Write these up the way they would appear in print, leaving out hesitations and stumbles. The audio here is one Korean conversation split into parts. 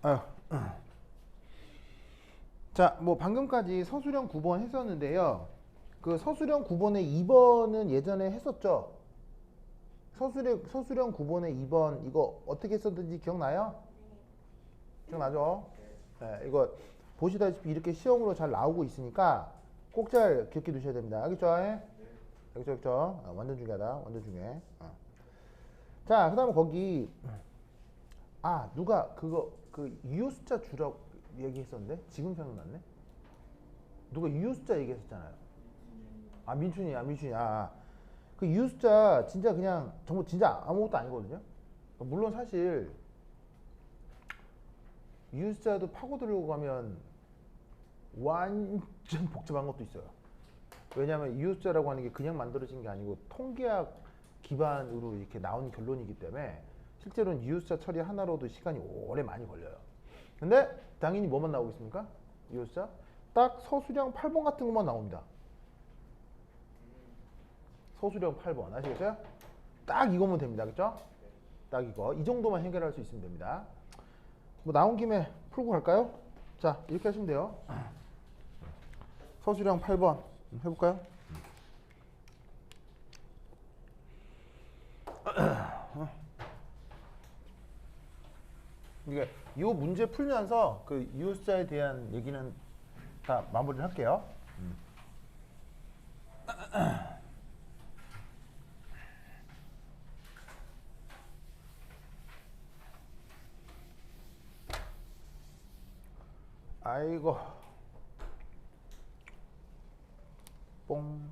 아유. 자, 뭐 방금까지 서술형 9번 했었는데요. 그 서술형 9번의 2번은 예전에 했었죠. 서술형 9번의 2번 이거 어떻게 썼는지 기억나요? 기억나죠? 네, 이거 보시다시피 이렇게 시험으로 잘 나오고 있으니까 꼭 잘 기억해 두셔야 됩니다. 알겠죠? 알겠죠? 완전 중요하다. 완전 중요해. 자, 그 다음에 거기 누가 그거 그 유효 숫자 주라고 얘기했었는데 지금 생각났네. 누가 유효 숫자 얘기했었잖아요. 민춘이. 그 유효 숫자 진짜 그냥 정말 진짜 아무것도 아니거든요. 물론 사실 유효 숫자도 파고들려고 가면 완전 복잡한 것도 있어요. 왜냐하면 유효 숫자라고 하는 게 그냥 만들어진 게 아니고 통계학 기반으로 이렇게 나온 결론이기 때문에 실제로는 유효 숫자 처리 하나로도 시간이 오래 많이 걸려요. 근데 당연히 뭐만 나오고 있습니까? 유효 숫자 딱 서술형 8번 같은 것만 나옵니다. 서술형 8번 아시겠어요? 딱 이거면 됩니다. 그렇죠? 딱 이거 이 정도만 해결할 수 있으면 됩니다. 뭐 나온 김에 풀고 갈까요? 자, 이렇게 하시면 돼요. 서술형 8번 해볼까요? 이게 이 문제 풀면서 그 유효숫자에 대한 얘기는 다 마무리를 할게요. 아이고 뽕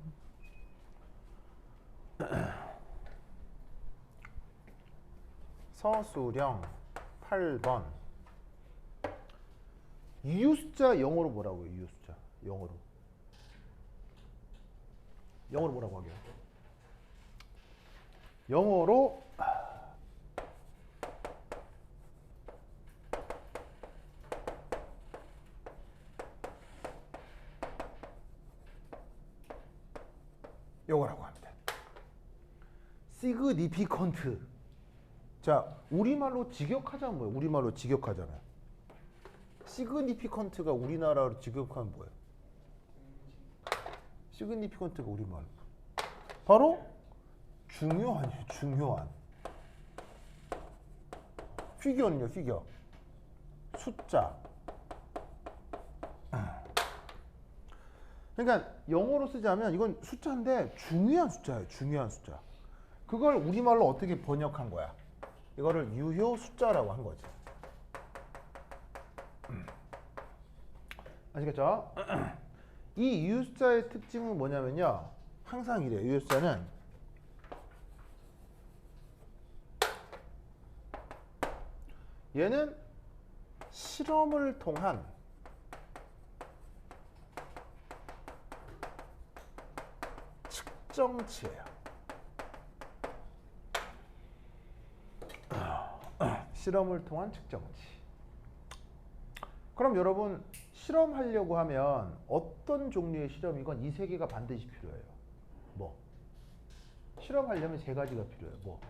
서술형 8번 유효숫자 영어로 뭐라고요? 유효숫자 영어로 뭐라고 하게요? 영어로 요거라고 합니다. 시그니피컨트. 자, 우리말로 직역하자면 뭐예요? 우리말로 직역하자면 시그니피컨트가 우리나라로 직역하면 뭐예요? 시그니피컨트가 우리말로 바로 중요한이에요. 중요한. 피겨는요. 피겨. 숫자. 그러니까 영어로 쓰자면 이건 숫자인데 중요한 숫자예요. 중요한 숫자. 그걸 우리말로 어떻게 번역한 거야? 이거를 유효 숫자라고 한 거지. 아시겠죠? 이 유효 숫자의 특징은 뭐냐면요. 항상 이래요. 유효 숫자는 얘는 실험을 통한 측정치예요. 실험을 통한 측정치. 그럼 여러분 실험하려고 하면 어떤 종류의 실험이건 이 세 개가 반드시 필요해요. 뭐? 실험하려면 세 가지가 필요해요. 뭐?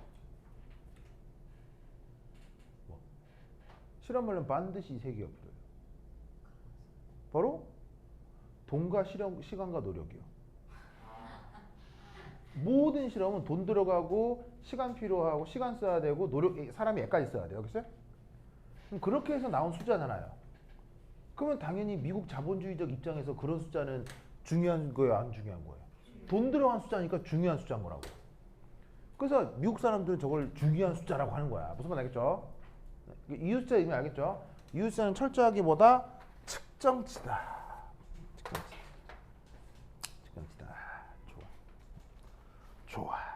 실험하려면 반드시 이 세 개가 필요해요. 바로 돈과 실험, 시간과 노력이요. 모든 실험은 돈 들어가고 시간 필요하고 시간 써야 되고 노력 사람이 애까지 써야 돼요. 그렇죠? 그렇게 해서 나온 숫자잖아요. 그러면 당연히 미국 자본주의적 입장에서 그런 숫자는 중요한 거예요, 안 중요한 거예요? 돈 들어간 숫자니까 중요한 숫자인 거라고. 그래서 미국 사람들은 저걸 중요한 숫자라고 하는 거야. 무슨 말 알겠죠? 이 숫자 의미 알겠죠? 이 숫자는 철저하게 뭐다? 측정치다. 측정치다. 좋아.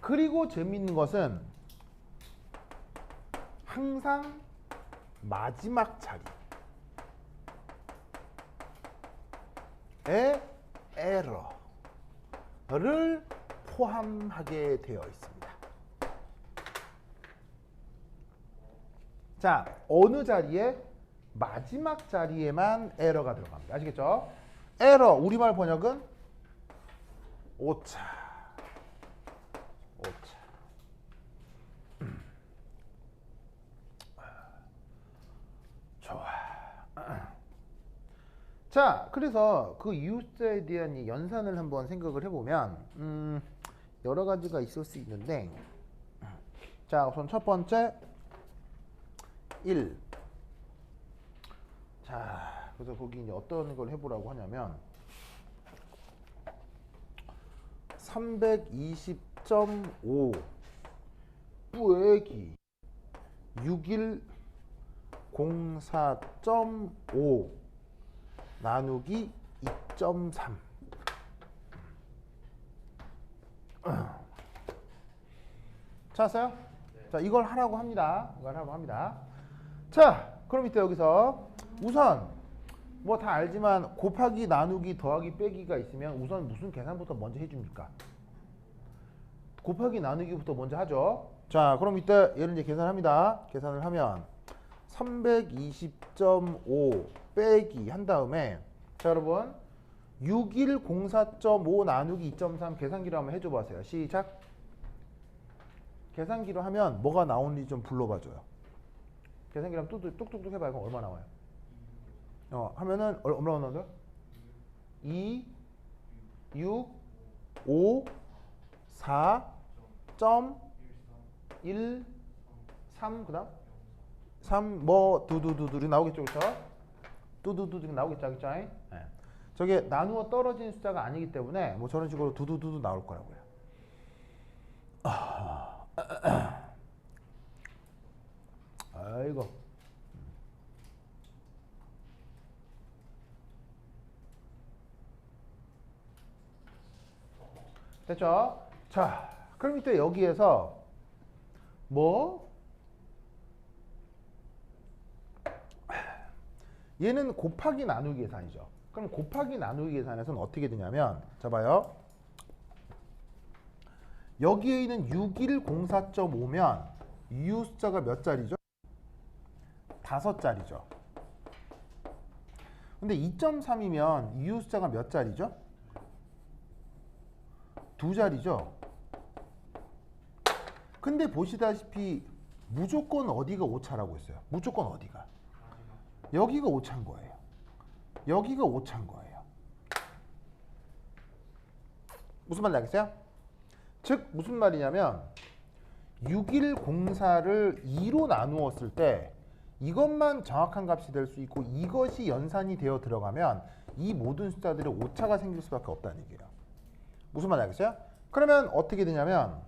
그리고 재미있는 것은 항상 마지막 자리에 에러를 포함하게 되어 있습니다. 자, 어느 자리에? 마지막 자리에만 에러가 들어갑니다. 아시겠죠? 에러, 우리말 번역은 오차. 오차. 좋아. 자, 그래서 그 이웃자에 대한 이 연산을 한번 생각을 해보면 여러 가지가 있을 수 있는데, 자, 우선 첫 번째 1. 자, 그래서 거기 이제 어떤 걸 해보라고 하냐면 320.5 뿌에기 6104.5 나누기 2.3. 찾았어요? 네. 자, 이걸 하라고 합니다. 이걸 하라고 합니다. 자, 그럼 이때 여기서 우선 뭐 다 알지만 곱하기, 나누기, 더하기, 빼기가 있으면 우선 무슨 계산부터 먼저 해줍니까? 곱하기, 나누기부터 먼저 하죠. 자, 그럼 이때 얘를 이제 계산합니다. 계산을 하면 320.5 빼기 한 다음에, 자, 여러분 6104.5 나누기 2.3 계산기로 한번 해줘 보세요. 시작. 계산기로 하면 뭐가 나오는지 좀 불러봐줘요. 계산기로 하면 뚝뚝뚝 해봐요. 그럼 얼마 나와요? 하면은 얼마 나온다고요? 2, 6, 5, 4, 1, 3, 그 다음 3, 뭐 두두두두 나오겠죠, 그렇죠? 두두두두 나오겠죠, 그렇죠? 네. 저게 나누어 떨어진 숫자가 아니기 때문에 뭐 저런 식으로 두두두두 나올 거라고요. 아이고. 됐죠? 자, 그럼 이때 여기에서 뭐 얘는 곱하기 나누기 계산이죠. 그럼 곱하기 나누기 계산에서는 어떻게 되냐면, 자 봐요. 여기에 있는 6104.5면 이유 숫자가 몇 자리죠? 5자리죠. 근데 2.3이면 이유 숫자가 몇 자리죠? 2자리죠. 근데 보시다시피 무조건 어디가 오차라고 했어요? 무조건 어디가? 여기가 오차인 거예요. 여기가 오차인 거예요. 무슨 말인지 알겠어요? 즉 무슨 말이냐면 6104를 2로 나누었을 때 이것만 정확한 값이 될 수 있고 이것이 연산이 되어 들어가면 이 모든 숫자들이 오차가 생길 수밖에 없다는 얘기예요. 무슨 말인지 알겠어요? 그러면 어떻게 되냐면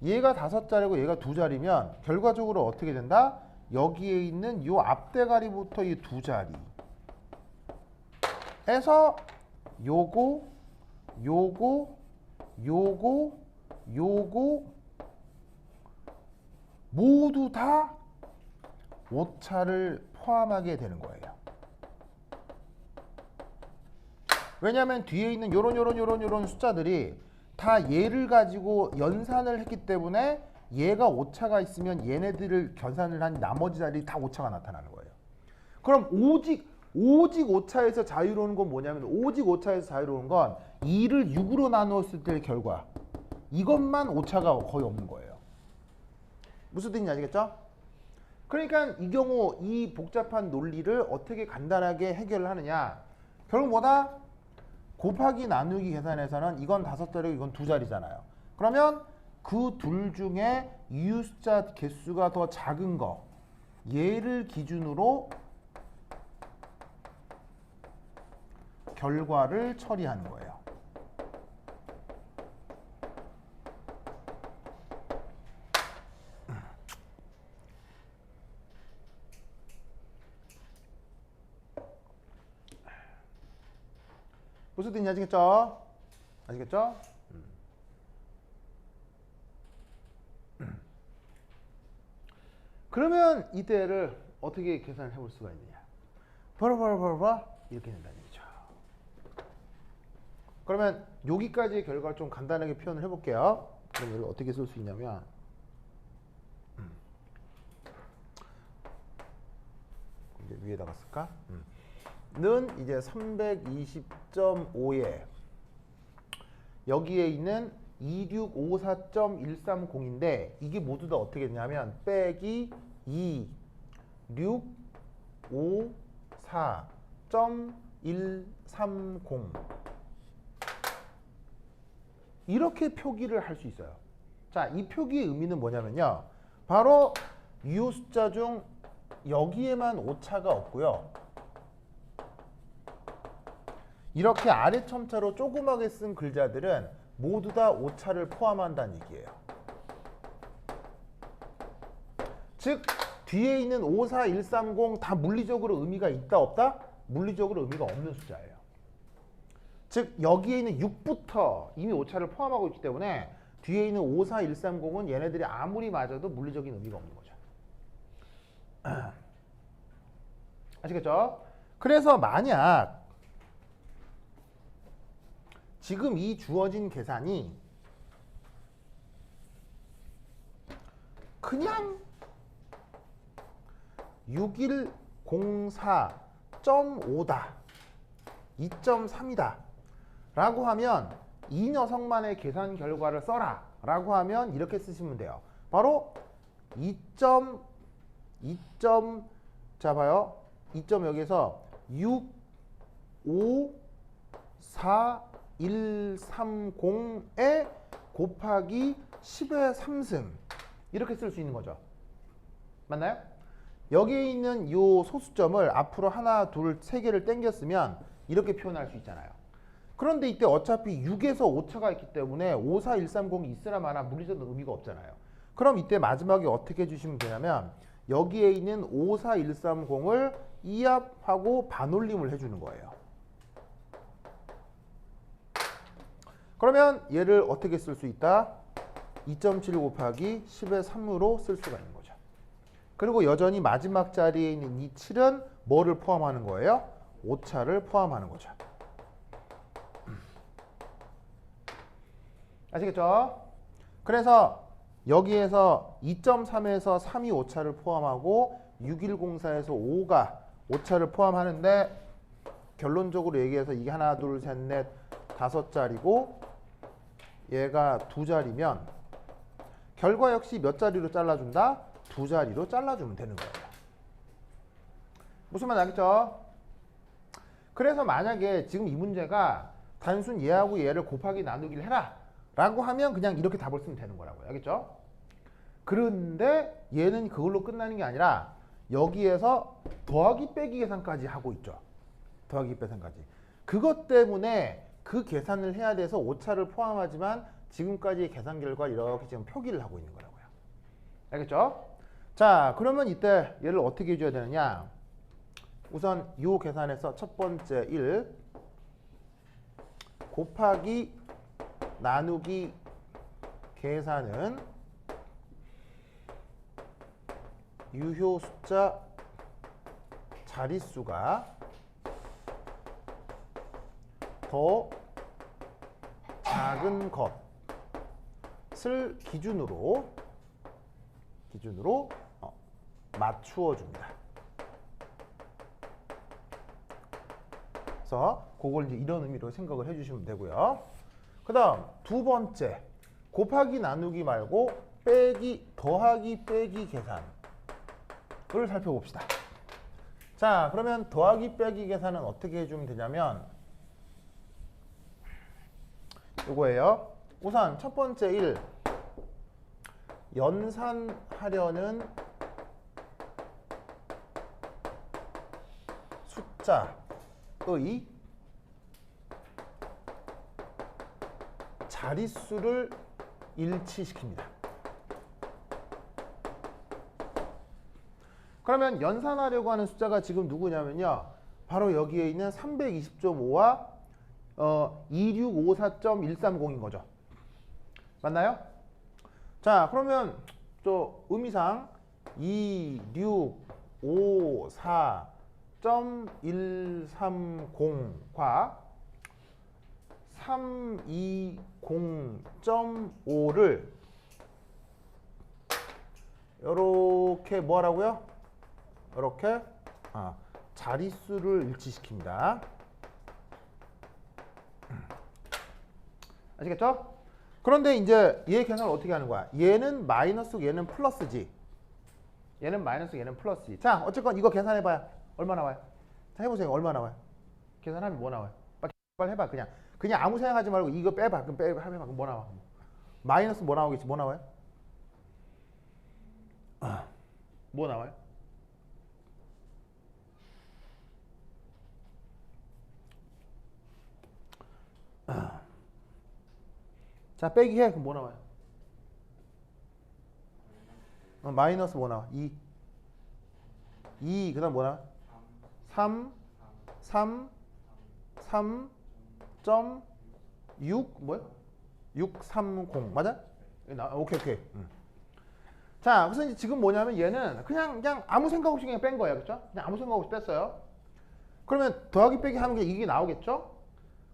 얘가 5자리고 얘가 2자리면 결과적으로 어떻게 된다? 여기에 있는 이 앞대가리부터 이 2자리 해서 요거 모두 다 오차를 포함하게 되는 거예요. 왜냐하면 뒤에 있는 요런 숫자들이 다 얘를 가지고 연산을 했기 때문에 얘가 오차가 있으면 얘네들을 계산을 한 나머지 자리 다 오차가 나타나는 거예요. 그럼 오직 오차에서 자유로운 건 뭐냐면, 오직 오차에서 자유로운 건 2를 6으로 나누었을 때의 결과, 이것만 오차가 거의 없는 거예요. 무슨 뜻인지 아시겠죠? 그러니까 이 경우 이 복잡한 논리를 어떻게 간단하게 해결을 하느냐, 결국 뭐다? 곱하기 나누기 계산에서는 이건 5자리고 이건 2자리잖아요. 그러면 그 둘 중에 이유 숫자 개수가 더 작은 거, 얘를 기준으로 결과를 처리하는 거예요. 무슨 뜻인지 아시겠죠? 아시겠죠? 그러면 이때를 어떻게 계산을 해볼 수가 있느냐? 바로 이렇게 된다는 얘기죠. 그러면 여기까지의 결과를 좀 간단하게 표현을 해볼게요. 그럼 이걸 어떻게 쓸 수 있냐면, 이제 위에다가 쓸까? 는 이제 320.5에 여기에 있는 2654.130인데 이게 모두 다 어떻게 되냐면 빼기 2654.130 이렇게 표기를 할 수 있어요. 자, 이 표기의 의미는 뭐냐면요. 바로 이 숫자 중 여기에만 오차가 없고요. 이렇게 아래 첨자로 조그맣게 쓴 글자들은 모두 다 오차를 포함한다는 얘기예요. 즉 뒤에 있는 54130 다 물리적으로 의미가 있다 없다? 물리적으로 의미가 없는 숫자예요. 즉 여기에 있는 6부터 이미 오차를 포함하고 있기 때문에 뒤에 있는 54130은 얘네들이 아무리 맞아도 물리적인 의미가 없는 거죠. 아시겠죠? 그래서 만약 지금 이 주어진 계산이 그냥 6104.5다 2.3이다 라고 하면 이 녀석만의 계산 결과를 써라 라고 하면 이렇게 쓰시면 돼요. 바로 2. 봐요. 2점 여기서 654.130에 곱하기 10의 3승 이렇게 쓸 수 있는 거죠. 맞나요? 여기에 있는 이 소수점을 앞으로 하나, 둘, 세 개를 땡겼으면 이렇게 표현할 수 있잖아요. 그런데 이때 어차피 6에서 5차가 있기 때문에 54130이 있으나 마나 물리적인 의미가 없잖아요. 그럼 이때 마지막에 어떻게 해주시면 되냐면 여기에 있는 54130을 이합하고 반올림을 해주는 거예요. 그러면 얘를 어떻게 쓸 수 있다? 2.7 곱하기 10의 3으로 쓸 수가 있는 거죠. 그리고 여전히 마지막 자리에 있는 이 7은 뭐를 포함하는 거예요? 오차를 포함하는 거죠. 아시겠죠? 그래서 여기에서 2.3에서 3이 오차를 포함하고 6104에서 5가 오차를 포함하는데 결론적으로 얘기해서 이게 하나, 둘, 셋, 넷, 5자리고 얘가 2자리면 결과 역시 몇 자리로 잘라준다? 2자리로 잘라주면 되는 거예요. 무슨 말 알겠죠? 그래서 만약에 지금 이 문제가 단순 얘하고 얘를 곱하기 나누기를 해라 라고 하면 그냥 이렇게 답을 쓰면 되는 거라고요. 알겠죠? 그런데 얘는 그걸로 끝나는 게 아니라 여기에서 더하기 빼기 계산까지 하고 있죠. 더하기 빼기 계산까지. 그것 때문에 그 계산을 해야 돼서 오차를 포함하지만 지금까지의 계산 결과 이렇게 지금 표기를 하고 있는 거라고요. 알겠죠? 자, 그러면 이때 얘를 어떻게 해줘야 되느냐? 우선 이 계산에서 첫 번째 1 곱하기 나누기 계산은 유효 숫자 자릿수가 더 작은 것을 기준으로 맞추어 줍니다. 그래서 그걸 이제 이런 의미로 생각을 해주시면 되고요. 그 다음 두 번째 곱하기 나누기 말고 빼기 더하기 빼기 계산을 살펴봅시다. 자, 그러면 더하기 빼기 계산은 어떻게 해주면 되냐면 이거예요. 우선 첫 번째 1 연산하려는 숫자의 자릿수를 일치시킵니다. 그러면 연산하려고 하는 숫자가 지금 누구냐면요. 바로 여기에 있는 320.5와 2654.130인 거죠. 맞나요? 자, 그러면 저 의미상 2654.130과 320.5를 이렇게 뭐 하라고요? 이렇게 자릿수를 일치시킵니다. 아시겠죠? 그런데 이제 얘 계산을 어떻게 하는 거야? 얘는 마이너스, 얘는 플러스지. 얘는 마이너스, 얘는 플러스지. 자, 어쨌건 이거 계산해봐요. 얼마 나와요? 자, 해보세요. 얼마 나와요? 계산하면 뭐 나와요? 빨리 해봐. 그냥 아무 생각하지 말고 이거 빼봐. 그럼 해봐. 그럼 뭐 나와? 마이너스 뭐 나오겠지? 뭐 나와요? 뭐 나와요? 자, 빼기 해. 그럼 뭐 나와요? 마이너스 뭐 나와? 2. 그 다음 뭐 나와? 3. 3.6 뭐야? 630 맞아? 오케이. 자, 그래서 이제 지금 뭐냐면 얘는 그냥 아무 생각 없이 그냥 뺀 거예요. 그렇죠? 그냥 아무 생각 없이 뺐어요. 그러면 더하기 빼기 하는 게 이게 나오겠죠?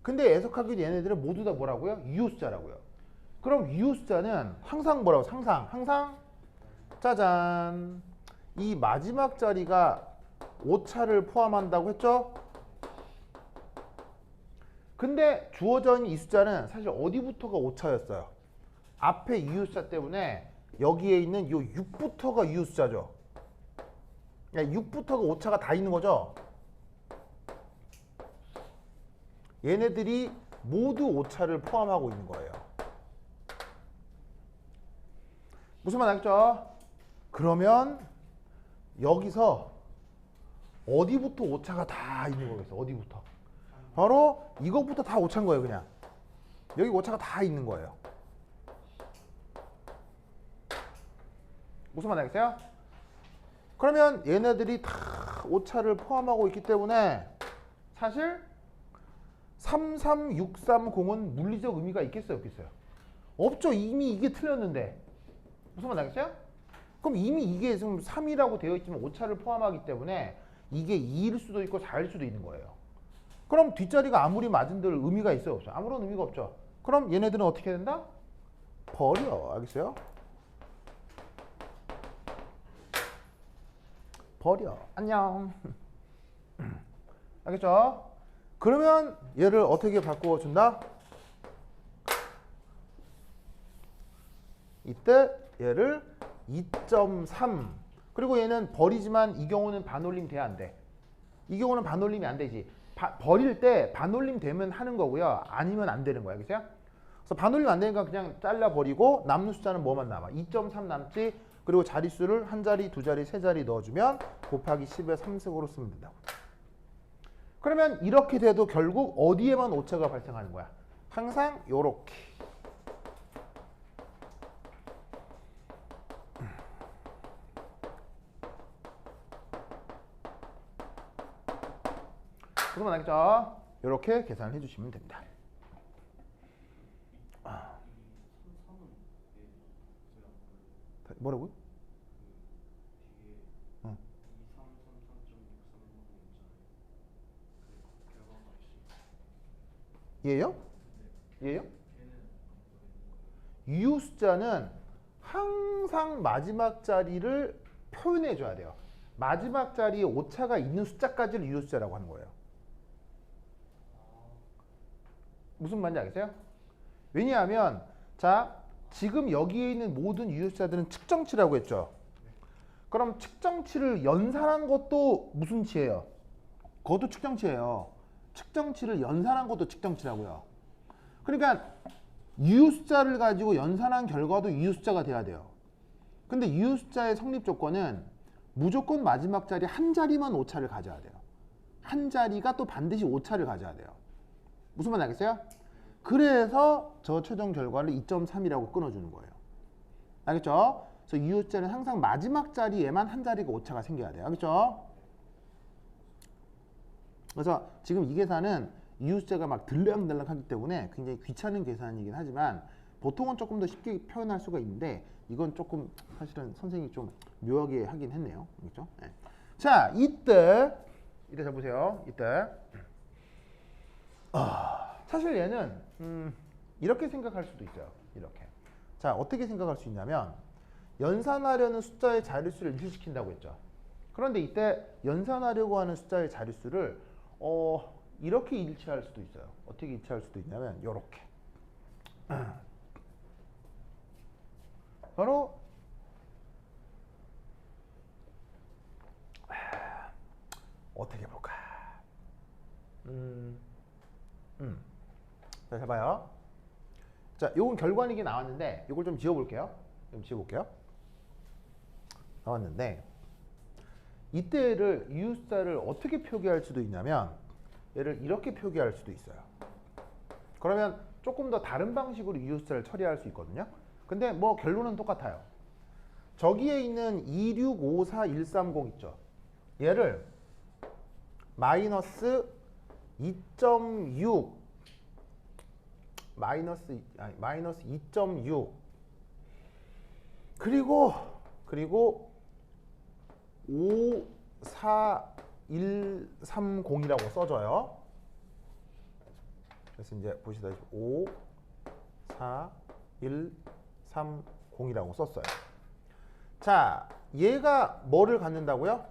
근데 애석하게도 얘네들은 모두 다 뭐라고요? 유효숫자라고요. 그럼 유효숫자는 항상 뭐라고? 항상 짜잔. 이 마지막 자리가 오차를 포함한다고 했죠? 근데 주어져 있는 이 숫자는 사실 어디부터가 오차였어요? 앞에 이유숫자 때문에 여기에 있는 요 6부터가 이유숫자죠. 6부터가 오차가 다 있는 거죠. 얘네들이 모두 오차를 포함하고 있는 거예요. 무슨 말 알겠죠? 그러면 여기서 어디부터 오차가 다 있는 거겠어? 어디부터? 바로 이것부터 다 오차인 거예요. 그냥 여기 오차가 다 있는 거예요. 무슨 말 알겠어요? 그러면 얘네들이 다 오차를 포함하고 있기 때문에 사실 33630은 물리적 의미가 있겠어요? 없겠어요? 없죠. 이미 이게 틀렸는데. 무슨 말 알겠어요? 그럼 이미 이게 지금 3이라고 되어 있지만 오차를 포함하기 때문에 이게 2일 수도 있고 4일 수도 있는 거예요. 그럼 뒷자리가 아무리 맞은들 의미가 있어요? 없어요? 아무런 의미가 없죠. 그럼 얘네들은 어떻게 된다? 버려. 알겠어요? 버려. 안녕. 알겠죠? 그러면 얘를 어떻게 바꾸어 준다? 이때 얘를 2.3 그리고 얘는 버리지만 이 경우는 반올림 돼야 안 돼. 이 경우는 반올림이 안 되지. 버릴 때 반올림 되면 하는 거고요. 아니면 안 되는 거야. 알겠어요? 그래서 반올림 안 되니까 그냥 잘라버리고 남는 숫자는 뭐만 남아? 2.3 남지. 그리고 자릿수를 한 자리, 두 자리, 세 자리 넣어주면 곱하기 10의 3승으로 쓰면 된다고. 그러면 이렇게 돼도 결국 어디에만 오차가 발생하는 거야? 항상 요렇게. 그러면 알겠죠? 이렇게 계산을 해주시면 됩니다. 뭐라고요? 얘요? 얘요? 유효 숫자는 항상 마지막 자리를 표현해 줘야 돼요. 마지막 자리에 오차가 있는 숫자까지를 유효 숫자라고 하는 거예요. 무슨 말인지 알겠어요? 왜냐하면 자 지금 여기에 있는 모든 유효 숫자들은 측정치라고 했죠. 그럼 측정치를 연산한 것도 무슨 치예요? 그것도 측정치예요. 측정치를 연산한 것도 측정치라고요. 그러니까 유효 숫자를 가지고 연산한 결과도 유효 숫자가 돼야 돼요. 근데 유효 숫자의 성립 조건은 무조건 마지막 자리 한 자리만 오차를 가져야 돼요. 한 자리가 또 반드시 오차를 가져야 돼요. 무슨 말 알겠어요? 그래서 저 최종 결과를 2.3이라고 끊어주는 거예요. 알겠죠? 그래서 유효 숫자는 항상 마지막 자리에만 한 자리가 오차가 생겨야 돼요. 알겠죠? 그래서 지금 이 계산은 유효 숫자가 막 들락날락하기 때문에 굉장히 귀찮은 계산이긴 하지만 보통은 조금 더 쉽게 표현할 수가 있는데 이건 조금 사실은 선생님이 좀 묘하게 하긴 했네요. 그렇죠? 네. 자, 이때 잘 보세요. 이때 사실 얘는 이렇게 생각할 수도 있어요. 이렇게. 자, 어떻게 생각할 수 있냐면 연산하려는 숫자의 자릿수를 일치시킨다고 했죠. 그런데 이때 연산하려고 하는 숫자의 자릿수를 이렇게 일치할 수도 있어요. 어떻게 일치할 수도 있냐면 이렇게. 바로 어떻게 볼까? 자, 잘 봐요. 자, 요건 결과식이 나왔는데 요걸 좀 지워볼게요. 나왔는데 이때를 이웃사를 어떻게 표기할 수도 있냐면 얘를 이렇게 표기할 수도 있어요. 그러면 조금 더 다른 방식으로 이웃사를 처리할 수 있거든요. 근데 뭐 결론은 똑같아요. 저기에 있는 2654130 있죠. 얘를 마이너스 2.6 마이너스 2.6 그리고 54130이라고 써줘요. 그래서 이제 보시다시피 54130이라고 썼어요. 자, 얘가 뭐를 갖는다고요?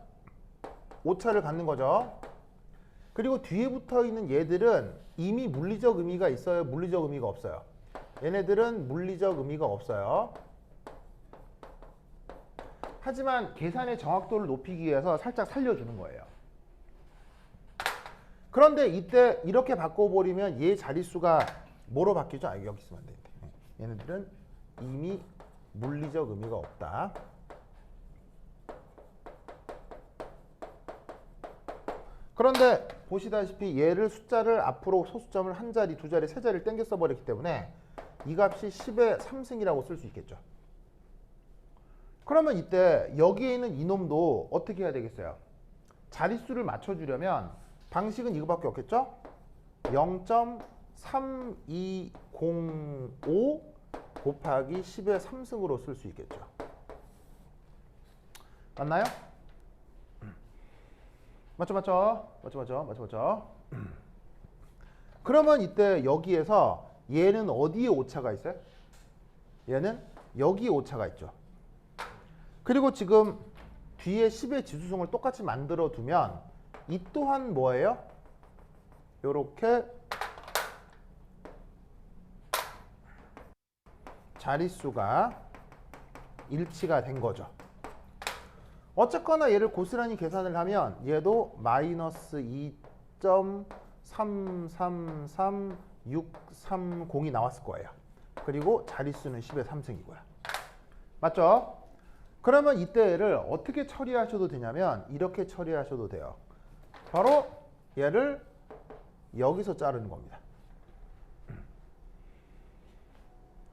오차를 갖는 거죠. 그리고 뒤에 붙어 있는 얘들은 이미 물리적 의미가 있어요? 물리적 의미가 없어요? 얘네들은 물리적 의미가 없어요. 하지만 계산의 정확도를 높이기 위해서 살짝 살려주는 거예요. 그런데 이때 이렇게 바꿔버리면 얘 자릿수가 뭐로 바뀌죠? 아, 여기 있으면 안 되는데. 얘네들은 이미 물리적 의미가 없다. 그런데 보시다시피 얘를 숫자를 앞으로 소수점을 한 자리, 두 자리, 세 자리를 땡겨 써버렸기 때문에 이 값이 10의 3승이라고 쓸 수 있겠죠. 그러면 이때 여기에 있는 이놈도 어떻게 해야 되겠어요? 자릿수를 맞춰주려면 방식은 이거밖에 없겠죠? 0.3205 곱하기 10의 3승으로 쓸 수 있겠죠. 맞나요? 맞죠. 그러면 이때 여기에서 얘는 어디에 오차가 있어요? 얘는 여기에 오차가 있죠. 그리고 지금 뒤에 10의 지수승을 똑같이 만들어 두면 이 또한 뭐예요? 요렇게 자릿수가 일치가 된 거죠. 어쨌거나 얘를 고스란히 계산을 하면 얘도 마이너스 2.333630이 나왔을 거예요. 그리고 자릿수는 10의 3승이고요. 맞죠? 그러면 이때 얘를 어떻게 처리하셔도 되냐면 이렇게 처리하셔도 돼요. 바로 얘를 여기서 자르는 겁니다.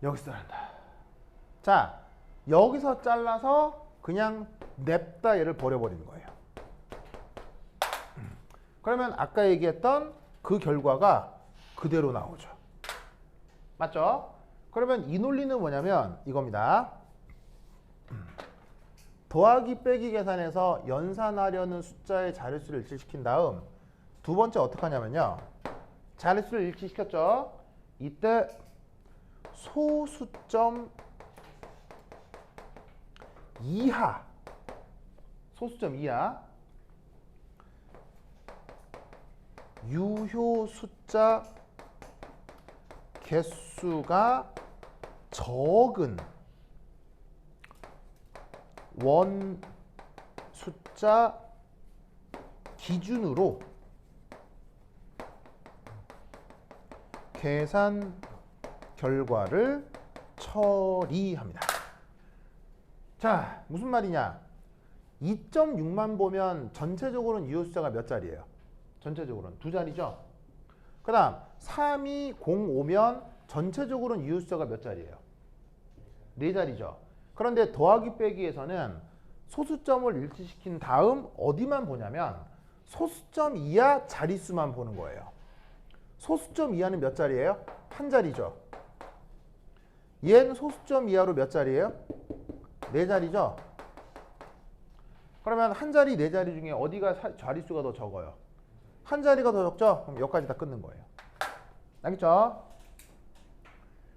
여기서 자른다. 자, 여기서 잘라서 그냥 냅다 얘를 버려버리는 거예요. 그러면 아까 얘기했던 그 결과가 그대로 나오죠. 맞죠? 그러면 이 논리는 뭐냐면 이겁니다. 더하기 빼기 계산에서 연산하려는 숫자의 자릿수를 일치시킨 다음 두 번째 어떻게 하냐면요. 자릿수를 일치시켰죠. 이때 소수점 이하 유효 숫자 개수가 적은 원 숫자 기준으로 계산 결과를 처리합니다. 자, 무슨 말이냐? 2.6만 보면 전체적으로는 유효 숫자가 몇 자리예요? 전체적으로는 두 자리죠. 그 다음 3205면 전체적으로는 유효 숫자가 몇 자리예요? 네 자리죠. 그런데 더하기 빼기에서는 소수점을 일치시킨 다음 어디만 보냐면 소수점 이하 자릿수만 보는 거예요. 소수점 이하는 몇 자리예요? 한 자리죠. 얘는 소수점 이하로 몇 자리예요? 네 자리죠. 그러면 한 자리, 네 자리 중에 어디가 자릿수가 더 적어요? 한 자리가 더 적죠? 그럼 여기까지 다 끊는 거예요. 알겠죠?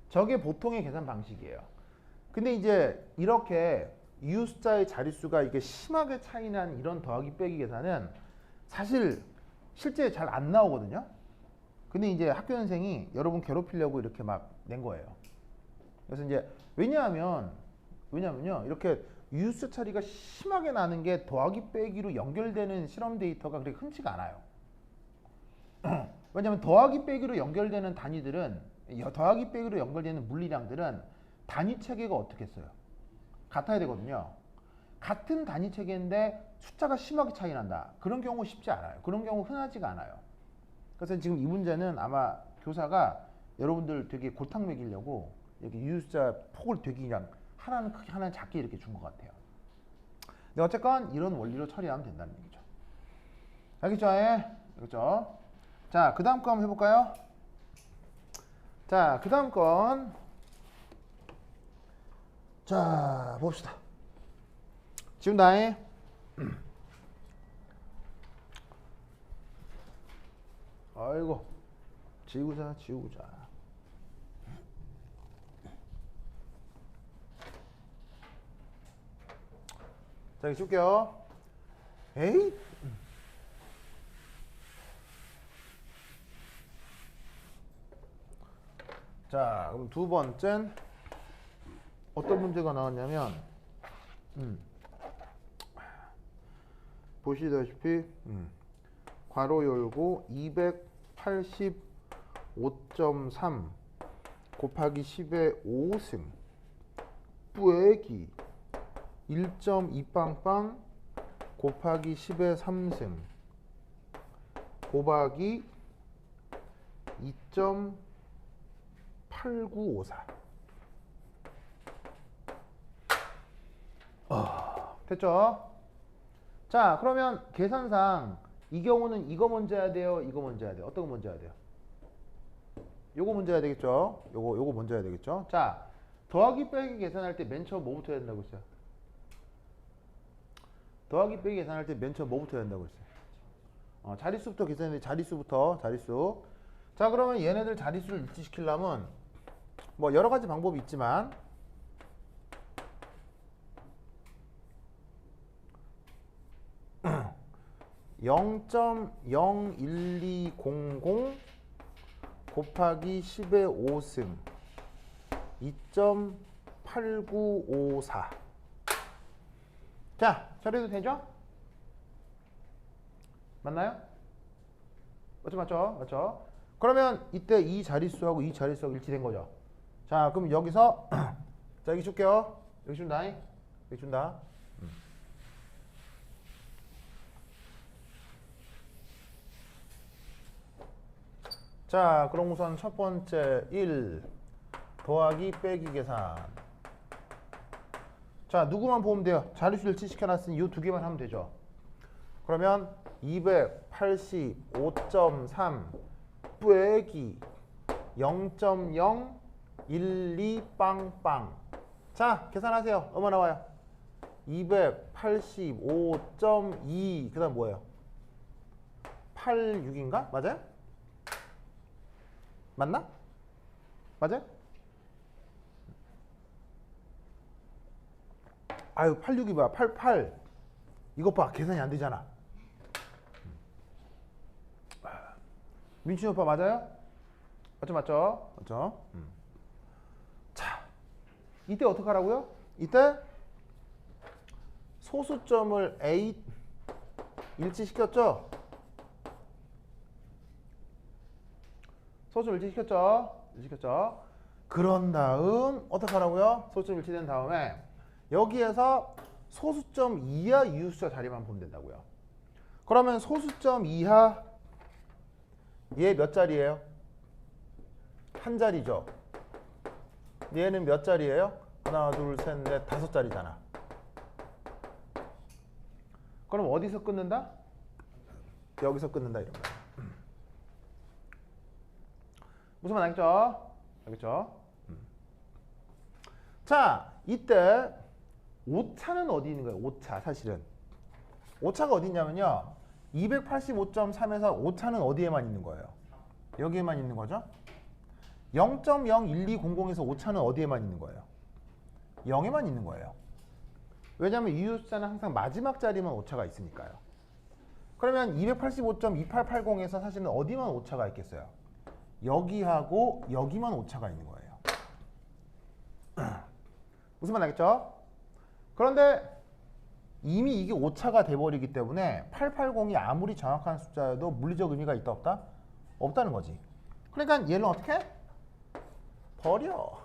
저게 보통의 계산 방식이에요. 근데 이제 이렇게 이유 숫자의 자릿수가 이게 심하게 차이난 이런 더하기 빼기 계산은 사실 실제 잘 안 나오거든요. 근데 이제 학교연생이 여러분 괴롭히려고 이렇게 막 낸 거예요. 그래서 이제 왜냐면요 이렇게 유효수차 차이가 심하게 나는 게 더하기 빼기로 연결되는 실험 데이터가 그렇게 흔치가 않아요. 왜냐면 더하기 빼기로 연결되는 단위들은 더하기 빼기로 연결되는 물리량들은 단위 체계가 어떻게 했어요? 같아야 되거든요. 같은 단위 체계인데 숫자가 심하게 차이 난다. 그런 경우 쉽지 않아요. 그런 경우 흔하지가 않아요. 그래서 지금 이 문제는 아마 교사가 여러분들 되게 골탕 먹이려고 이렇게 유효수자 폭을 되게 그냥 하나는 크게 하나는 작게 이렇게 준 것 같아요. 근데 어쨌건 이런 원리로 처리하면 된다는 얘기죠. 알겠죠? 예? 알겠죠? 자, 그 다음 거 한번 해볼까요? 자, 그 다음 건 자, 봅시다. 지금 나의 아이고 지우자. 자, 여기 줄게요. 에이. 자, 그럼 두 번째는 어떤 문제가 나왔냐면 보시다시피 괄호 열고 285.3 곱하기 10의 5승 빼기 1.2빵빵 곱하기 10의 3승 곱하기 2.8954 됐죠? 자, 그러면 계산상 이 경우는 이거 먼저 해야 돼요? 이거 먼저 해야 돼요? 어떤 거 먼저 해야 돼요? 요거 먼저 해야 되겠죠? 요거 먼저 해야 되겠죠? 자, 더하기 빼기 계산할 때 맨 처음 뭐부터 해야 된다고 했어요? 더하기 빼기 계산할 때 맨 처음 뭐부터 해야 된다고 했어요? 자릿수부터 계산해야 돼. 자릿수. 자, 그러면 얘네들 자릿수를 일치시키려면 뭐 여러 가지 방법이 있지만 0.01200 곱하기 10의 5승 2.8954 자, 처리해도 되죠? 맞나요? 맞죠? 그러면 이때 이 자릿수하고 이 자릿수하고 일치된 거죠. 자, 그럼 여기서 자, 여기 줄게요. 여기 준다. 여기 준다. 자, 그럼 우선 첫 번째 1 더하기 빼기 계산. 자, 누구만 보면 돼요? 자릿수를 일치시켜놨으니 이 두 개만 하면 되죠. 그러면 285.3 빼기 0.012 빵빵. 자, 계산하세요. 얼마 나와요? 285.2 그 다음 뭐예요? 86인가? 맞아요? 맞나? 맞아요? 아유, 86이 뭐야? 88 이것 봐, 계산이 안 되잖아. 민춘이 오빠 맞아요? 맞죠? 자, 이때 어떻게 하라고요? 이때 소수점을 A 일치시켰죠? 소수점 일치시켰죠? 그런 다음 어떻게 하라고요? 소수점 일치된 다음에 여기에서 소수점 이하 유효수차 자리만 보면 된다고요. 그러면 소수점 이하 얘 몇 자리예요? 한 자리죠. 얘는 몇 자리예요? 하나, 둘, 셋, 넷, 5자리잖아. 그럼 어디서 끊는다? 여기서 끊는다 이런 거야. 무슨 말 알겠죠? 자, 이때 오차는 어디 있는 거예요? 오차 사실은. 오차가 어디 있냐면요. 285.3에서 오차는 어디에만 있는 거예요? 여기에만 있는 거죠. 0.01200에서 오차는 어디에만 있는 거예요? 0에만 있는 거예요. 왜냐하면 유효수차는 항상 마지막 자리만 오차가 있으니까요. 그러면 285.2880에서 사실은 어디만 오차가 있겠어요? 여기하고 여기만 오차가 있는 거예요. 무슨 말 알겠죠? 그런데 이미 이게 오차가 돼버리기 때문에 880이 아무리 정확한 숫자여도 물리적 의미가 있다 없다? 없다는 거지. 그러니까 얘는 어떻게 해? 버려.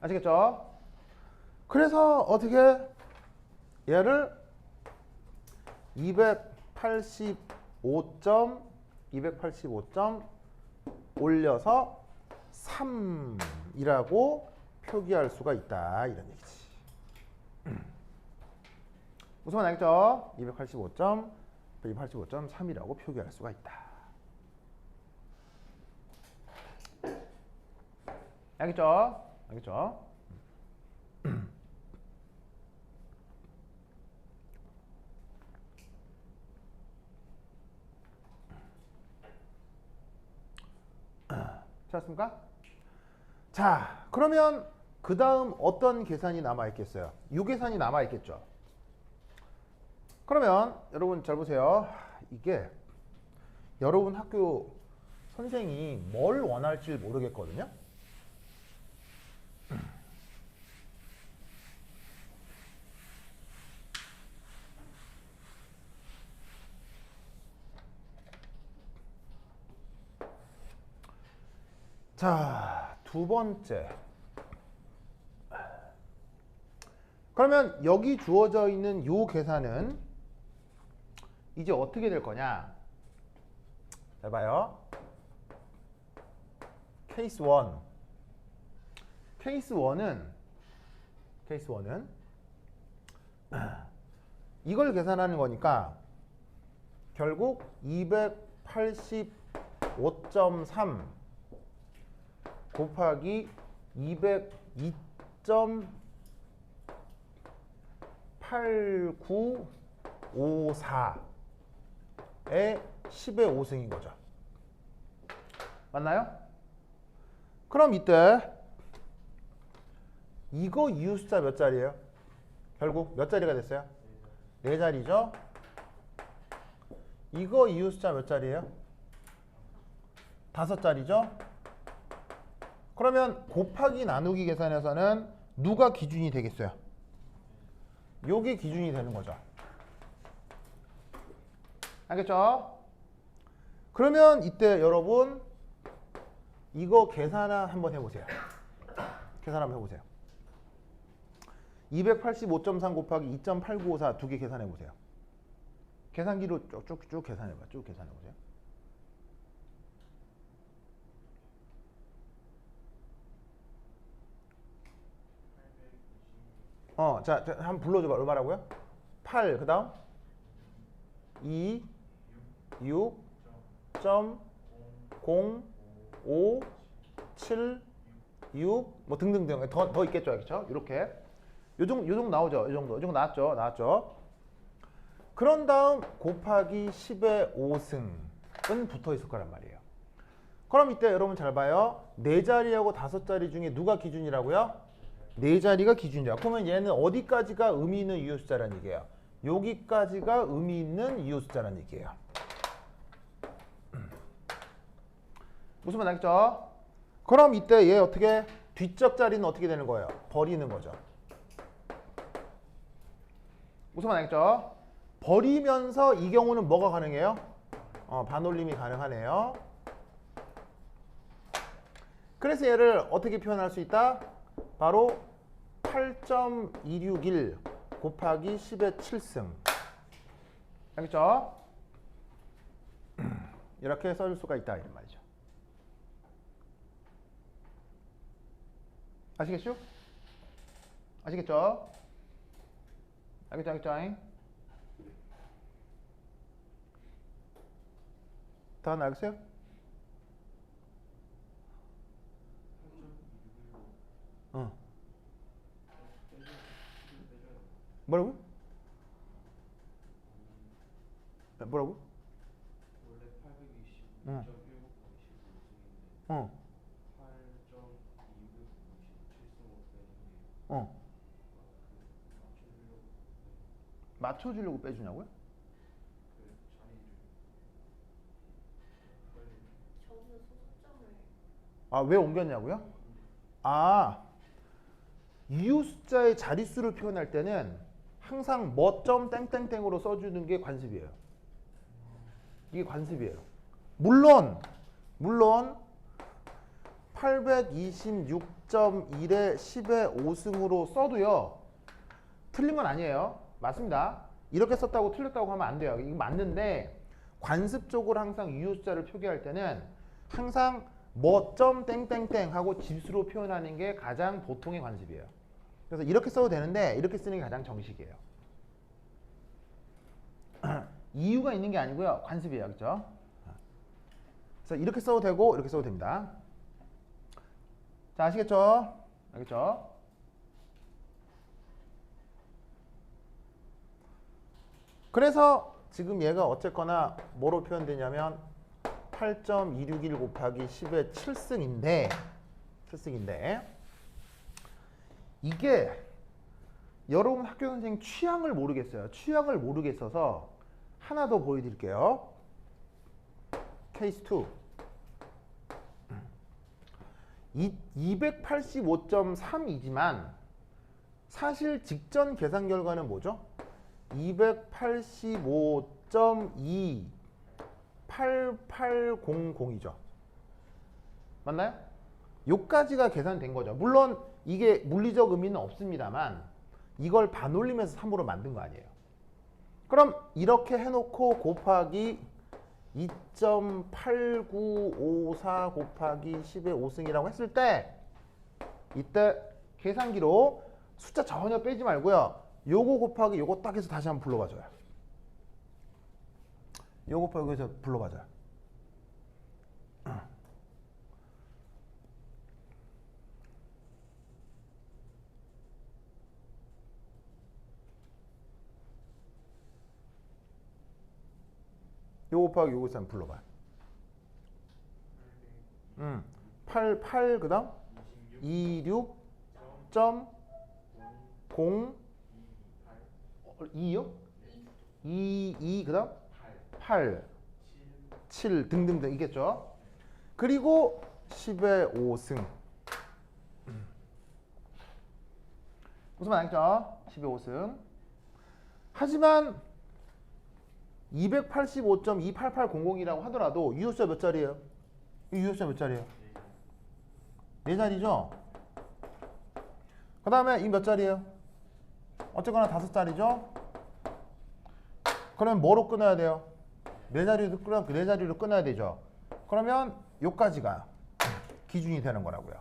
아시겠죠? 그래서 어떻게 얘를 285점 올려서 3이라고 표기할 수가 있다 이런 얘기지. 무슨 말 알겠죠? 285.3이라고 표기할 수가 있다. 알겠죠? 알겠죠? 찾았습니까? 자, 그러면 그 다음 어떤 계산이 남아있겠어요? 이 계산이 남아있겠죠? 그러면 여러분 잘 보세요. 이게 여러분 학교 선생이 뭘 원할지 모르겠거든요. 자, 두 번째. 그러면 여기 주어져 있는 요 계산은 이제 어떻게 될 거냐? 잘 봐요. 케이스 1. 케이스 1은 이걸 계산하는 거니까 결국 285.3 곱하기 202.8954의 10의 5승인 거죠. 맞나요? 그럼 이때 이거 이유 숫자 몇 자리예요? 결국 몇 자리가 됐어요? 4자리죠? 이거 이유 숫자 몇 자리예요? 5자리죠? 그러면 곱하기 나누기 계산에서는 누가 기준이 되겠어요? 요게 기준이 되는 거죠. 알겠죠? 그러면 이때 여러분 이거 계산 한번 해보세요. 계산 한번 해보세요. 285.3 곱하기 2.8954 두 개 계산해보세요. 계산기로 쭉쭉쭉 계산해봐. 쭉 계산해보세요. 자, 한번 불러줘봐. 얼마라고요? 8, 그 다음 2, 6, 0, 5, 7, 6, 뭐 등등등 더 있겠죠, 그렇죠? 이렇게 요 정도 나오죠, 요 정도 나왔죠. 그런 다음 곱하기 10의 5승은 붙어 있을 거란 말이에요. 그럼 이때 여러분 잘 봐요. 4자리하고 5자리 중에 누가 기준이라고요? 4자리가 기준이야. 그러면 얘는 어디까지가 의미 있는 이유 숫자라는 얘기예요? 여기까지가 의미 있는 이유 숫자라는 얘기예요. 무슨 말 알겠죠? 그럼 이때 얘 어떻게 뒷적 자리는 어떻게 되는 거예요? 버리는 거죠. 무슨 말 알겠죠? 버리면서 이 경우는 뭐가 가능해요? 반올림이 가능하네요. 그래서 얘를 어떻게 표현할 수 있다? 바로 8.261 곱하기 10의 7승. 알겠죠? 이렇게 써줄 수가 있다 이런 말이죠. 아시겠죠? 아시겠죠? 알겠죠? 다 알겠어요? 뭐라고? 뭐라고? 원래 820.1 응. 곱하기 15승인데 어. 8.257승으로 빼는 게 어. 맞춰주려고 맞춰주려고 빼주냐고요? 그 자리를 아, 왜 옮겼냐고요? 아, 이유 숫자의 자릿수를 표현할 때는 항상 뭐점 땡땡땡으로 써주는 게 관습이에요. 이게 관습이에요. 물론 826.1에 10의 5승으로 써도요. 틀린 건 아니에요. 맞습니다. 이렇게 썼다고 틀렸다고 하면 안 돼요. 이거 맞는데 관습적으로 항상 이유 숫자를 표기할 때는 항상 뭐점 땡땡땡 하고 지수로 표현하는 게 가장 보통의 관습이에요. 그래서 이렇게 써도 되는데 이렇게 쓰는 게 가장 정식이에요. 이유가 있는 게 아니고요. 관습이에요. 그렇죠? 그래서 이렇게 써도 되고 이렇게 써도 됩니다. 자, 아시겠죠? 알겠죠? 그래서 지금 얘가 어쨌거나 뭐로 표현되냐면 8.261 곱하기 10의 7승인데 이게 여러분 학교 선생님 취향을 모르겠어요. 취향을 모르겠어서 하나 더 보여드릴게요. 케이스 2 285.3이지만 사실 직전 계산 결과는 뭐죠? 285.28800이죠. 맞나요? 요까지가 계산된 거죠. 물론 이게 물리적 의미는 없습니다만 이걸 반올림해서 3으로 만든 거 아니에요. 그럼 이렇게 해놓고 곱하기 2.8954 곱하기 10의 5승이라고 했을 때 이때 계산기로 숫자 전혀 빼지 말고요. 요거 곱하기 요거 딱 해서 다시 한번 불러봐줘요. 요거 곱하기 여기서 불러봐줘요. 요거 곱하기 요거 한번 불러봐요. 8 그다음 26.0 2요? 2 그다음 8 7 등등등 있겠죠. 그리고 10의 5승. 무슨 말 알겠죠? 10의 5승. 하지만 285.28800이라고 하더라도 유효수가 몇 자리예요? 유효수가 몇 자리예요? 4자리죠? 그 다음에 이 몇 자리예요? 어쨌거나 5자리죠? 그러면 뭐로 끊어야 돼요? 4자리로 끊어야 되죠? 그러면 요까지가 기준이 되는 거라고요.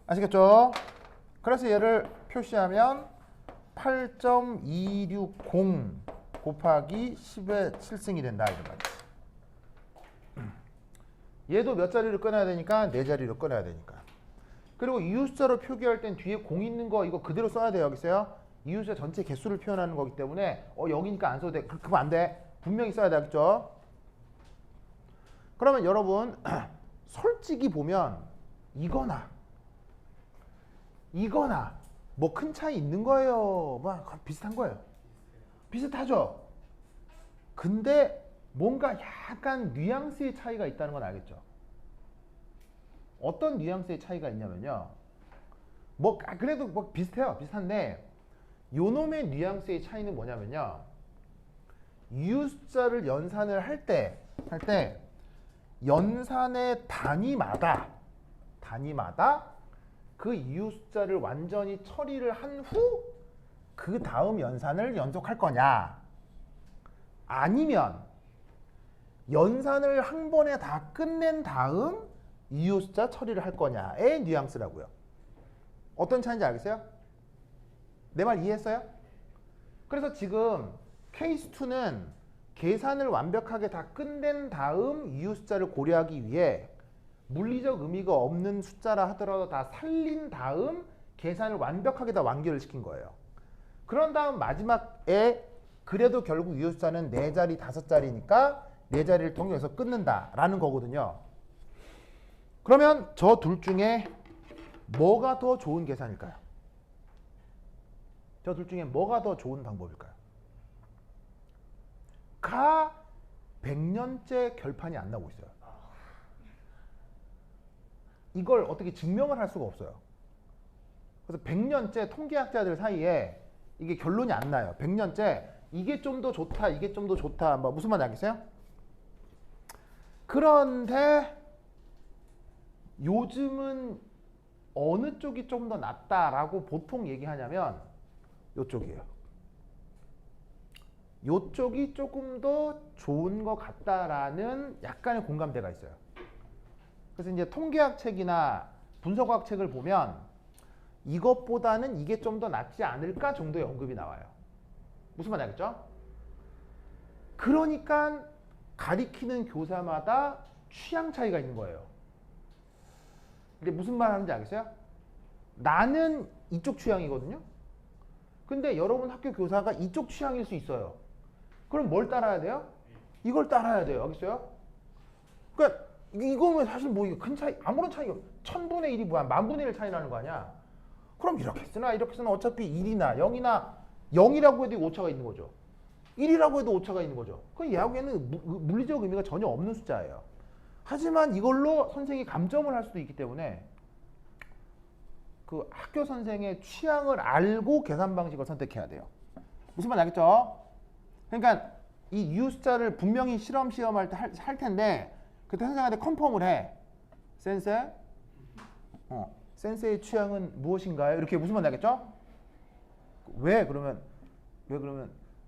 아시겠죠? 그래서 얘를 표시하면 8.260 곱하기 10의 7승이 된다 이런 말이지. 얘도 몇 자리를 끊어야 되니까 4자리로 끊어야 되니까. 그리고 이유숫자로 표기할 땐 뒤에 공 있는 거 이거 그대로 써야 돼요. 여기서요. 이유숫자 전체 개수를 표현하는 거기 때문에 여기니까 안 써도 돼. 그러면 안 돼. 분명히 써야 돼. 알겠죠? 그러면 여러분 솔직히 보면 이거나 뭐 큰 차이 있는 거예요. 뭐 비슷한 거예요. 비슷하죠? 근데 뭔가 약간 뉘앙스의 차이가 있다는 건 알겠죠? 어떤 뉘앙스의 차이가 있냐면요. 뭐 그래도 뭐 비슷해요. 비슷한데 요놈의 뉘앙스의 차이는 뭐냐면요. 이유숫자를 연산을 할 때 연산의 단위마다 그 이유숫자를 완전히 처리를 한 후 그 다음 연산을 연속할 거냐, 아니면 연산을 한 번에 다 끝낸 다음 이유숫자 처리를 할 거냐의 뉘앙스라고요. 어떤 차이인지 알겠어요? 내 말 이해했어요? 그래서 지금 케이스 2는 계산을 완벽하게 다 끝낸 다음 이유숫자를 고려하기 위해 물리적 의미가 없는 숫자라 하더라도 다 살린 다음 계산을 완벽하게 다 완결을 시킨 거예요. 그런 다음 마지막에 그래도 결국 이유숫자는 4자리, 5자리니까 4자리를 통해서 끊는다라는 거거든요. 그러면 저 둘 중에 뭐가 더 좋은 계산일까요? 저 둘 중에 뭐가 더 좋은 방법일까요? 가 100년째 결판이 안 나고 있어요. 이걸 어떻게 증명을 할 수가 없어요. 그래서 100년째 통계학자들 사이에 이게 결론이 안 나요. 100년째 이게 좀 더 좋다, 이게 좀 더 좋다. 뭐 무슨 말인지 알겠어요? 그런데 요즘은 어느 쪽이 좀 더 낫다라고 보통 얘기하냐면 요쪽이에요. 요쪽이 조금 더 좋은 것 같다라는 약간의 공감대가 있어요. 그래서 이제 통계학 책이나 분석학 책을 보면 이것보다는 이게 좀 더 낫지 않을까 정도의 언급이 나와요. 무슨 말인지 알겠죠? 그러니까 가리키는 교사마다 취향 차이가 있는 거예요. 근데 무슨 말 하는지 알겠어요? 나는 이쪽 취향이거든요. 근데 여러분 학교 교사가 이쪽 취향일 수 있어요. 그럼 뭘 따라야 돼요? 이걸 따라야 돼요. 알겠어요? 그러니까 이거는 사실 뭐 큰 차이, 아무런 차이가 1000분의 1이 뭐야, 10,000분의 1 차이 나는 거 아니야. 그럼 이렇게 쓰나 이렇게 쓰나 어차피 1이나 0이나 0이라고 해도 오차가 있는 거죠. 1이라고 해도 오차가 있는 거죠. 그 얘하고에는 물리적 의미가 전혀 없는 숫자예요. 하지만 이걸로 선생이 감점을 할 수도 있기 때문에 그 학교 선생의 취향을 알고 계산 방식을 선택해야 돼요. 무슨 말인지 알겠죠? 그러니까 이 이유 숫자를 분명히 시험할 때 할 텐데 그때 선생한테 컨펌을 해. 센세? 센세의 취향은 무엇인가요? 이렇게 무슨 말인지 알겠죠? 왜 그러면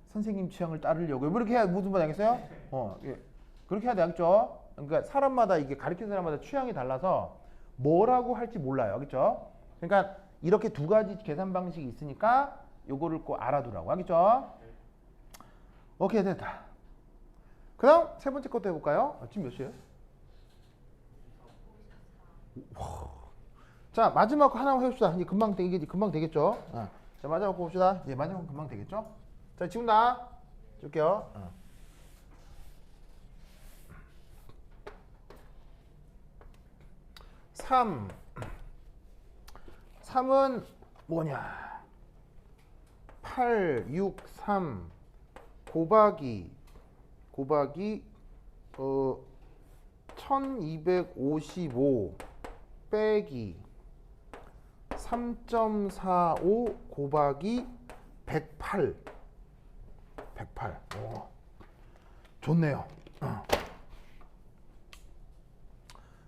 선생님 취향을 따르려고 뭐 이렇게 해야 무슨 말인지 알겠어요? 예. 그렇게 해야 되겠죠? 그러니까 사람마다 이게 가르치는 사람마다 취향이 달라서 뭐라고 할지 몰라요. 알겠죠? 그러니까 이렇게 두 가지 계산 방식이 있으니까 요거를 꼭 알아두라고. 알겠죠? 오케이, 됐다. 그 다음 세 번째 것도 해볼까요? 지금 몇 시에요? 자, 마지막 거 하나 해봅시다. 이제 금방 되겠죠? 자, 마지막 거 봅시다. 예, 마지막 거 금방 되겠죠? 자, 지금 나 줄게요. 3은 뭐냐? 8, 6, 3 곱하기 1255 빼기 3.45 곱하기 108. 오, 좋네요.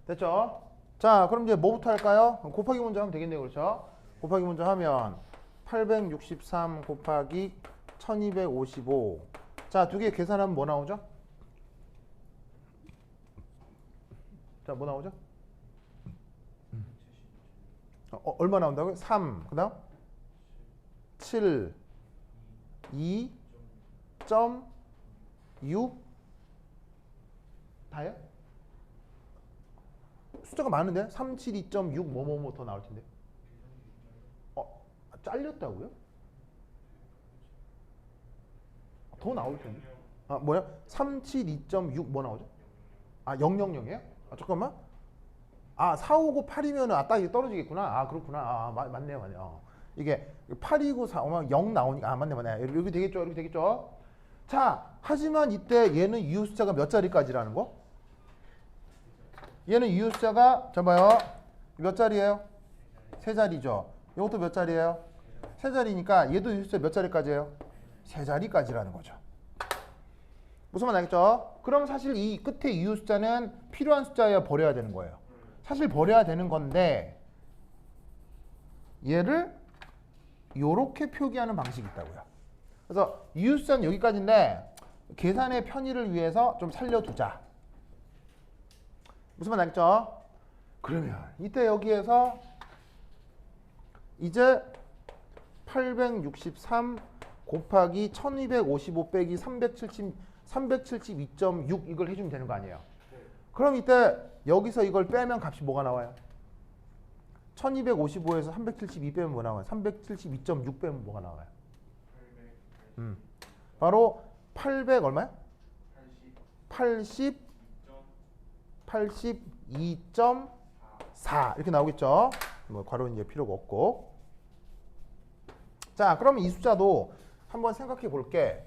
됐죠? 자, 그럼 이제 뭐부터 할까요? 곱하기 먼저 하면 되겠네요. 그렇죠? 곱하기 먼저 하면 863 곱하기 1255. 자, 두 개 계산하면 뭐 나오죠? 자, 뭐 나오죠? 얼마 나온다고요? 3. 그 다음? 7. 2.6. 다예요? 숫자가 많은데? 372.6 뭐뭐뭐 더 나올 텐데. 잘렸다고요? 더 나올 텐데. 뭐야? 372.6 뭐 나오죠? 000이에요? 잠깐만. 459 8이면 딱 이게 떨어지겠구나. 그렇구나. 맞네요. 이게 8이고 4, 0 나오니까 맞네. 이렇게 되겠죠? 자, 하지만 이때 얘는 이유 숫자가 몇 자리까지라는 거? 얘는 이유 숫자가 봐요. 몇 자리예요? 세 자리죠. 이것도 몇 자리예요? 세 자리니까 얘도 이유 숫자 몇 자리까지예요? 세 자리까지라는 거죠. 무슨 말 알겠죠? 그럼 사실 이 끝에 이유 숫자는 필요한 숫자여야 버려야 되는 거예요. 사실 버려야 되는 건데 얘를 요렇게 표기하는 방식이 있다고요. 그래서 이유 숫자는 여기까지인데 계산의 편의를 위해서 좀 살려두자. 무슨 말 알겠죠? 그러면 이때 여기에서 이제 863 곱하기 1255 빼기 372.6 이걸 해주면 되는 거 아니에요? 그럼 이때 여기서 이걸 빼면 값이 뭐가 나와요? 1255에서 372 빼면 뭐 나와요? 372.6 빼면 뭐가 나와요? 바로 800 얼마야? 82.4 이렇게 나오겠죠? 뭐 괄호는 이제 필요가 없고. 자, 그러면 이 숫자도 한번 생각해 볼게.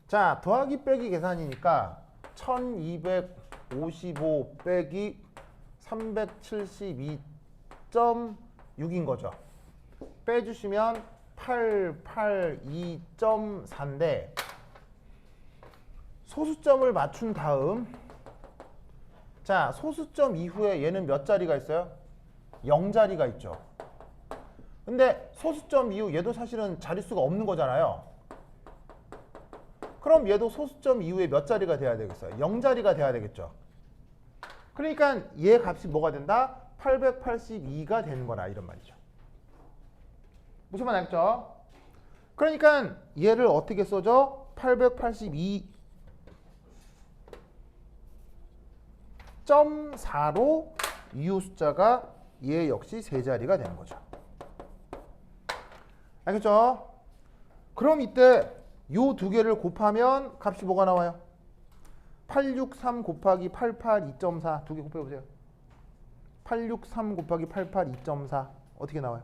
자, 더하기 빼기 계산이니까 1255 빼기 372.6인 거죠. 빼주시면 882.4인데 소수점을 맞춘 다음 자, 소수점 이후에 얘는 몇 자리가 있어요? 0자리가 있죠. 근데 소수점 이후 얘도 사실은 자릿수가 없는 거잖아요. 그럼 얘도 소수점 이후에 몇 자리가 돼야 되겠어요? 0자리가 돼야 되겠죠. 그러니까 얘 값이 뭐가 된다? 882가 되는 거라 이런 말이죠. 무슨 말 알겠죠? 그러니까 얘를 어떻게 써줘? 882.4로 이후 숫자가 얘 역시 세 자리가 되는 거죠. 알겠죠? 그럼 이때 요 두 개를 곱하면 값이 뭐가 나와요? 863 곱하기 882.4 두 개 곱해보세요. 863 곱하기 882.4 어떻게 나와요?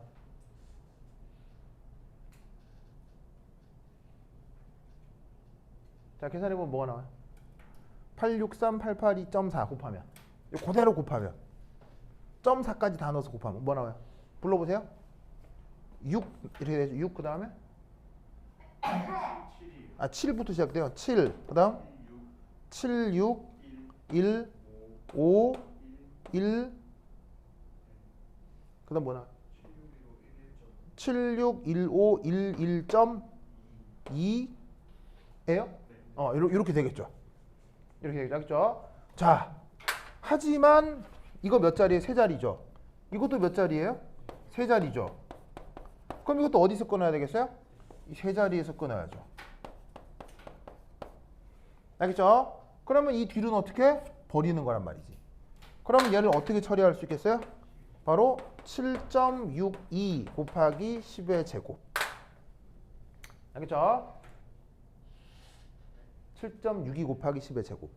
자, 계산해보면 뭐가 나와요? 863 882.4 곱하면 이거 그대로 곱하면 0.4까지 다 넣어서 곱하면 뭐 나와요? 불러보세요. 6 이렇게 되죠. 6 그 다음에 7부터 시작돼요. 7 그 다음 7, 6, 1, 5, 1 그 다음 뭐 나와요? 7, 6, 1, 5, 1, 1.2에요? 이렇게 되겠죠. 이렇게 되겠죠. 자, 하지만 이거 몇 자리에 세 자리죠. 이것도 몇 자리예요? 세 자리죠. 그럼 이것도 어디서 끊어야 되겠어요? 이 세 자리에서 끊어야죠. 알겠죠? 그러면 이 뒤로는 어떻게? 버리는 거란 말이지. 그럼 얘를 어떻게 처리할 수 있겠어요? 바로 7.62 곱하기 10의 제곱. 알겠죠? 7.62 곱하기 10의 제곱.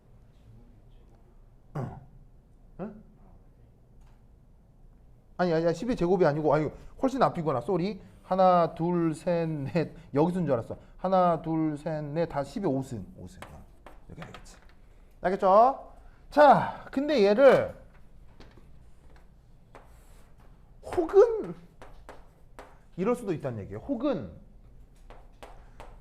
응? 아니 10의 제곱이 아니고 훨씬 앞이구나. 쏘리. 하나 둘 셋 넷 여기서인 줄 알았어. 하나 둘 셋 넷 다 10의 5승 이렇게 되겠지. 알겠죠? 자, 근데 얘를 혹은 이럴 수도 있다는 얘기예요. 혹은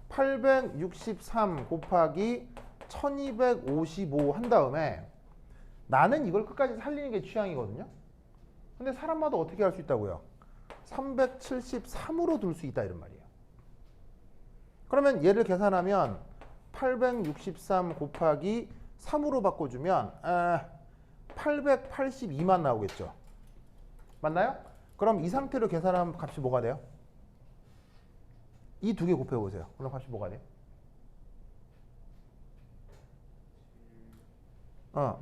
863 곱하기 1255 한 다음에 나는 이걸 끝까지 살리는 게 취향이거든요. 근데 사람마다 어떻게 할 수 있다고요? 373으로 둘 수 있다 이런 말이에요. 그러면 얘를 계산하면 863 곱하기 3으로 바꿔주면 882만 나오겠죠. 맞나요? 그럼 이 상태로 계산하면 값이 뭐가 돼요? 이 두 개 곱해보세요. 그럼 값이 뭐가 돼요?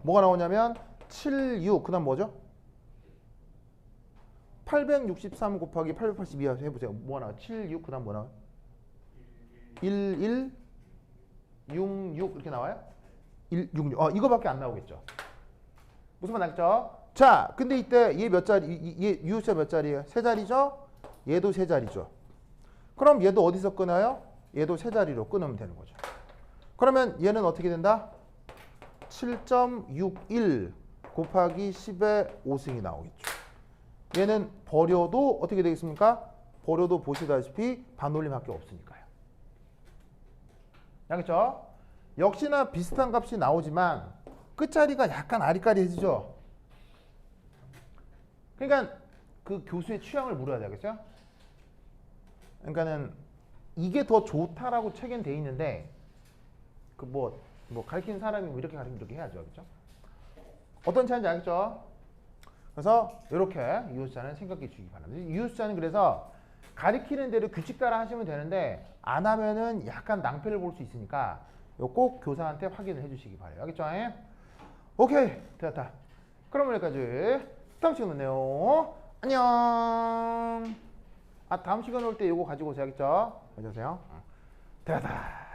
뭐가 나오냐면 7, 6, 그 다음 뭐죠? 863 곱하기 882 해보세요. 뭐가 나와요? 7, 6, 그 다음 뭐 나와요? 1, 1, 6, 6 이렇게 나와요? 1, 6, 6. 이거밖에 안 나오겠죠. 무슨 말 알겠죠? 자, 근데 이때 얘 몇 자리, 얘 유효수 몇 자리예요? 세 자리죠? 얘도 세 자리죠. 그럼 얘도 어디서 끊어요? 얘도 세 자리로 끊으면 되는 거죠. 그러면 얘는 어떻게 된다? 7.61 곱하기 10의 5승이 나오겠죠. 얘는 버려도 어떻게 되겠습니까? 버려도 보시다시피 반올림밖에 없으니까요. 알겠죠? 역시나 비슷한 값이 나오지만 끝자리가 약간 아리까리해지죠. 그러니까 그 교수의 취향을 물어야 되겠어요? 그러니까는 이게 더 좋다라고 책엔 돼 있는데 그 뭐 가르치는 사람이 뭐 이렇게 가르치면 이렇게 해야죠. 그렇죠? 어떤 차이인지 알겠죠? 그래서 이렇게 이웃자는 생각해 주시기 바랍니다. 이웃자는 그래서 가르치는 대로 규칙 따라 하시면 되는데 안 하면은 약간 낭패를 볼 수 있으니까 꼭 교사한테 확인을 해주시기 바래요. 알겠죠? 오케이, 됐다. 그럼 여기까지. 다음 시간 만나요. 안녕. 다음 시간 올 때 이거 가지고 오세요. 알겠죠? 가져오세요. 됐다.